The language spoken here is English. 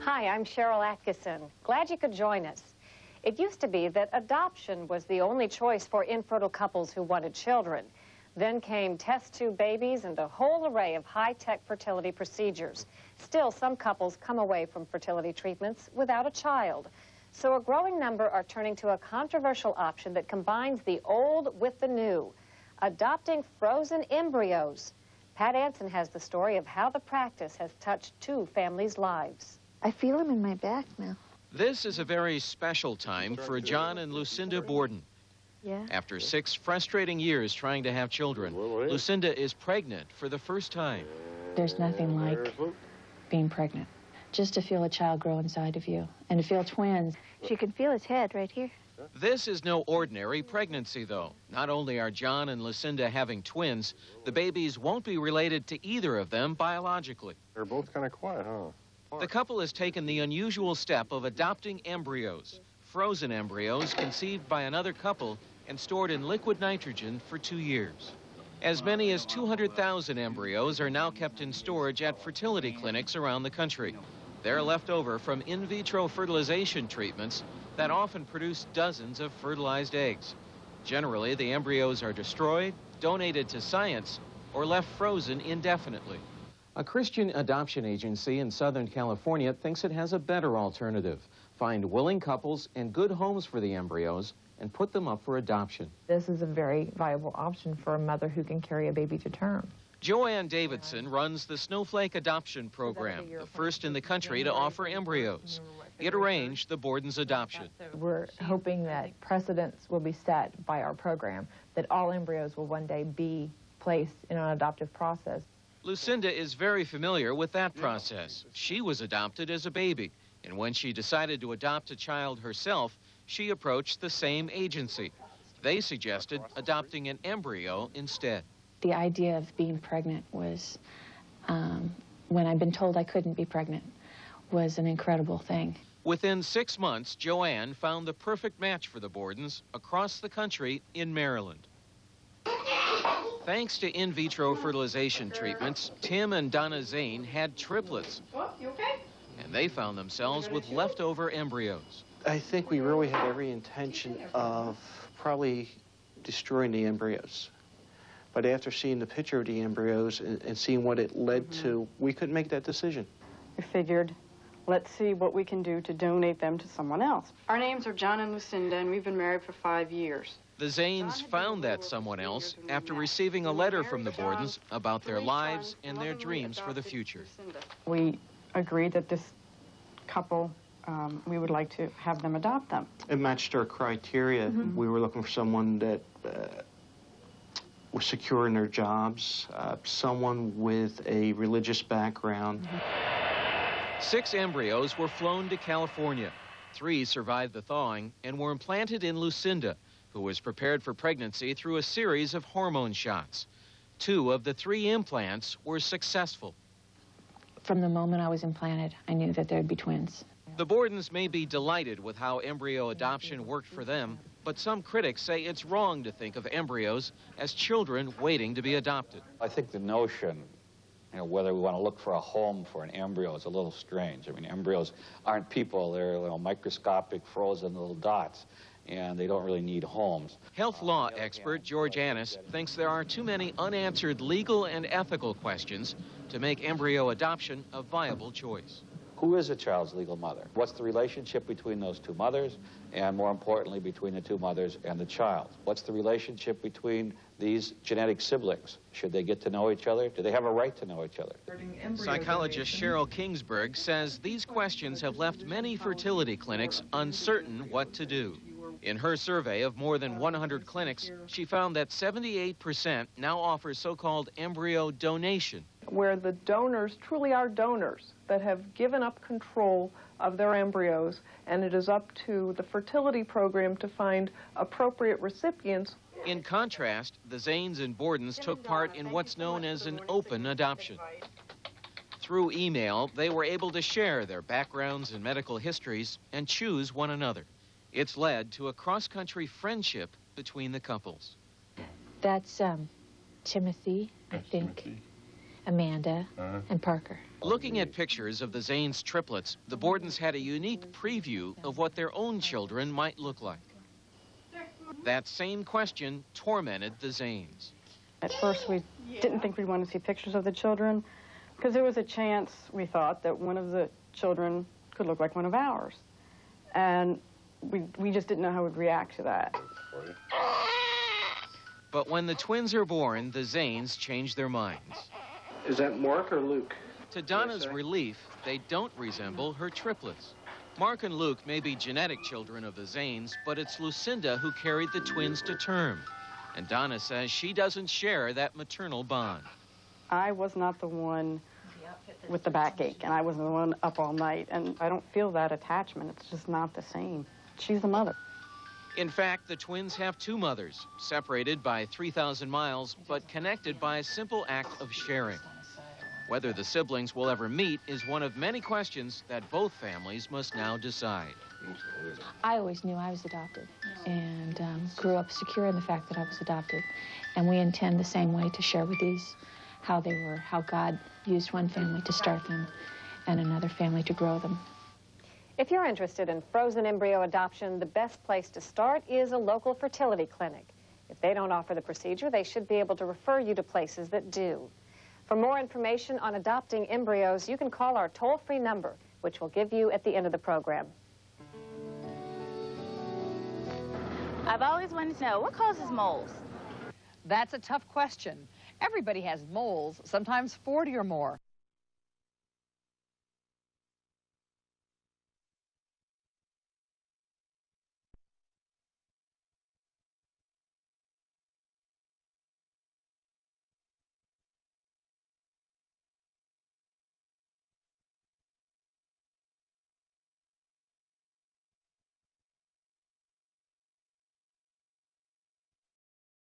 Hi, I'm Cheryl Atkinson. Glad you could join us. It used to be that adoption was the only choice for infertile couples who wanted children. Then came test tube babies and a whole array of high-tech fertility procedures. Still, some couples come away from fertility treatments without a child. So a growing number are turning to a controversial option that combines the old with the new, adopting frozen embryos. Pat Anson has the story of how the practice has touched two families' lives. I feel them in my back now. This is a very special time for John and Lucinda Borden. Yeah. After 6 frustrating years trying to have children, Lucinda is pregnant for the first time. There's nothing like being pregnant. Just to feel a child grow inside of you and to feel twins. She can feel his head right here. This is no ordinary pregnancy, though. Not only are John and Lucinda having twins, the babies won't be related to either of them biologically. They're both kind of quiet, huh? The couple has taken the unusual step of adopting embryos, frozen embryos conceived by another couple and stored in liquid nitrogen for 2 years. As many as 200,000 embryos are now kept in storage at fertility clinics around the country. They're left over from in vitro fertilization treatments that often produce dozens of fertilized eggs. Generally, the embryos are destroyed, donated to science, or left frozen indefinitely. A Christian adoption agency in Southern California thinks it has a better alternative. Find willing couples and good homes for the embryos and put them up for adoption. This is a very viable option for a mother who can carry a baby to term. Joanne Davidson runs the Snowflake Adoption Program, the first in the country to offer embryos. It arranged the Borden's adoption. We're hoping that precedents will be set by our program, that all embryos will one day be placed in an adoptive process. Lucinda is very familiar with that process. She was adopted as a baby, and when she decided to adopt a child herself, she approached the same agency. They suggested adopting an embryo instead. The idea of being pregnant was, when I'd been told I couldn't be pregnant, was an incredible thing. Within 6 months, Joanne found the perfect match for the Bordens across the country in Maryland. Thanks to in vitro fertilization treatments, Tim and Donna Zane had triplets. And they found themselves with leftover embryos. I think we really had every intention of probably destroying the embryos. But after seeing the picture of the embryos and seeing what it led to, we couldn't make that decision. We figured, let's see what we can do to donate them to someone else. Our names are John and Lucinda, and we've been married for 5 years. The Zanes found that someone else after receiving a letter from the Bordens about their lives and their dreams for the future. We agreed that this couple, we would like to have them adopt them. It matched our criteria. We were looking for someone that was secure in their jobs, someone with a religious background. 6 embryos were flown to California. 3 survived the thawing and were implanted in Lucinda, who was prepared for pregnancy through a series of hormone shots. 2 of the 3 implants were successful. From the moment I was implanted, I knew that there'd be twins. The Bordens may be delighted with how embryo adoption worked for them, but some critics say it's wrong to think of embryos as children waiting to be adopted. I think the notion, whether we want to look for a home for an embryo is a little strange. I mean, embryos aren't people. They're microscopic, frozen little dots, and they don't really need homes. Health law expert George Annis thinks there are too many unanswered legal and ethical questions to make embryo adoption a viable choice. Who is a child's legal mother? What's the relationship between those 2 mothers, and more importantly, between the 2 mothers and the child? What's the relationship between these genetic siblings? Should they get to know each other? Do they have a right to know each other? Psychologist Cheryl Kingsburg says these questions have left many fertility clinics uncertain what to do. In her survey of more than 100 clinics, she found that 78% now offer so-called embryo donation, where the donors truly are donors that have given up control of their embryos, and it is up to the fertility program to find appropriate recipients. In contrast, the Zanes and Bordens took part in what's known as an open adoption. Through email, they were able to share their backgrounds and medical histories and choose one another. It's led to a cross-country friendship between the couples. That's Timothy, I think. Amanda, and Parker. Looking at pictures of the Zanes triplets, the Bordens had a unique preview of what their own children might look like. That same question tormented the Zanes. At first, we didn't think we'd want to see pictures of the children because there was a chance, we thought, that one of the children could look like one of ours. And we just didn't know how we'd react to that. But when the twins are born, the Zanes change their minds. Is that Mark or Luke? To Donna's relief, they don't resemble her triplets. Mark and Luke may be genetic children of the Zanes, but it's Lucinda who carried the twins to term. And Donna says she doesn't share that maternal bond. I was not the one with the backache, and I wasn't the one up all night, and I don't feel that attachment. It's just not the same. She's the mother. In fact, the twins have two mothers, separated by 3,000 miles, but connected by a simple act of sharing. Whether the siblings will ever meet is one of many questions that both families must now decide. I always knew I was adopted and grew up secure in the fact that I was adopted. And we intend the same way to share with these how they were, how God used one family to start them and another family to grow them. If you're interested in frozen embryo adoption, the best place to start is a local fertility clinic. If they don't offer the procedure, they should be able to refer you to places that do. For more information on adopting embryos, you can call our toll-free number, which we'll give you at the end of the program. I've always wanted to know, what causes moles? That's a tough question. Everybody has moles, sometimes 40 or more.